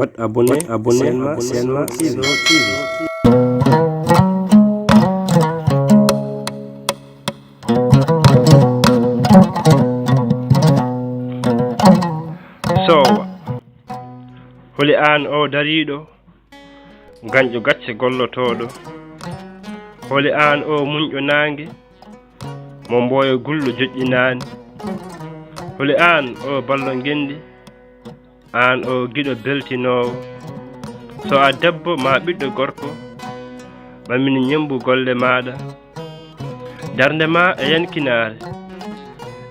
Wat abonné Senma TV. Sowa holi an o dariɗo ganƴo gacce gollotoɗo, holi an o munƴo nangue mo mboyo gulɗo joƴƴinani, holi an o ballo gendi, an o giɗo beltinowo. So a debbo ma ɓiɗɗo gorko mamin ñembu golle maɗa, darde ma e yankinare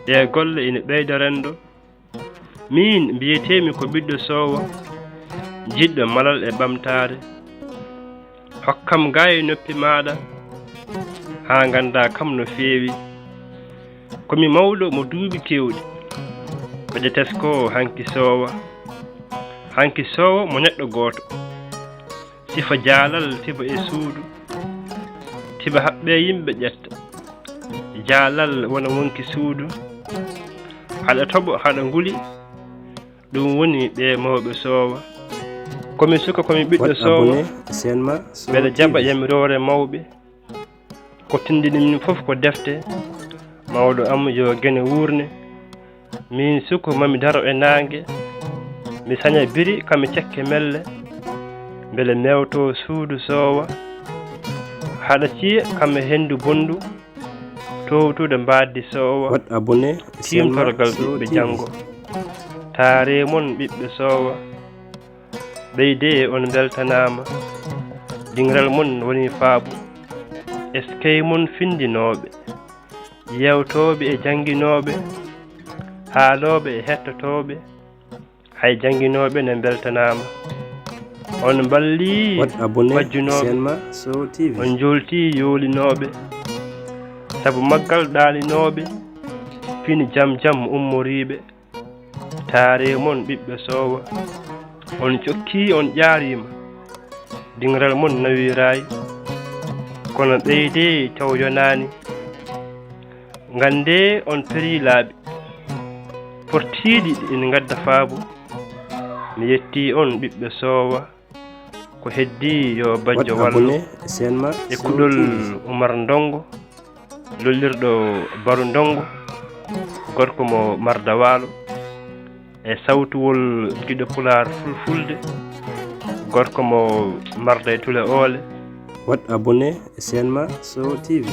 ɗe golle ina ɓeyda rendo. Min mbiyetemi ko ɓiɗɗo sowo jiɗɗo malal e ɓamtare, hokkam gaye noppi maɗa ha ganda kam no feewi. Komi mawɗo mo duuɓi kewɗi ɓeɗe tesko hanki sowo mo neɗɗo goto, sifa jaalal tiba e suudu, tiba haɓɓe yimɓe ƴetta, jaalal wona wonki suudu, haɗa toɓo haɗa nguli, ɗum woni ɓe mawɓe sowa. Komi suka komi ɓiɗɗo sowa mbeɗa jaɓa yamirore mawɓe, ko tindinimin fof ko defte. Mawɗo am yo gene wurne, min suko mami daro e nangue, mi saña biri kami cekke melle, beele mewto suudu sowa. Haɗa ciya kami hendu bondu, towtude mbaddi sowa, timtorgal ɓiɓɓe janggo. Taare mon ɓiɓɓe sowa, ɓeyde on beltanama, dingral mon woni faabu, eskey mon findinoɓe, yewtoɓe e janguinoɓe, haaloɓe e hettotoɓe, hay janguinoɓe ne beltanama. On balli majjunoɓe, on jolti yolinoɓe, saabu maggal ɗalinoɓe, fini jam jam ummoriɓe. Taare mon ɓiɓɓe sowa, on cokki on ƴaarima, dingral mon nawirayi, kono ɓeyde taw yonani. Gande on peri laaɓi portiɗi ina gadda faabu, mi yetti on ɓiɓɓe sowa, ko heddi yo bajjo wallo e kuɗol Umar Ndongo, lollirɗo Baru Ndongo, gorko mo Marda waalo, e sawtuwol Giɗo Pulaar Fulfulde, gorko mo Marda e tule oole. Wat abonné Senma TV.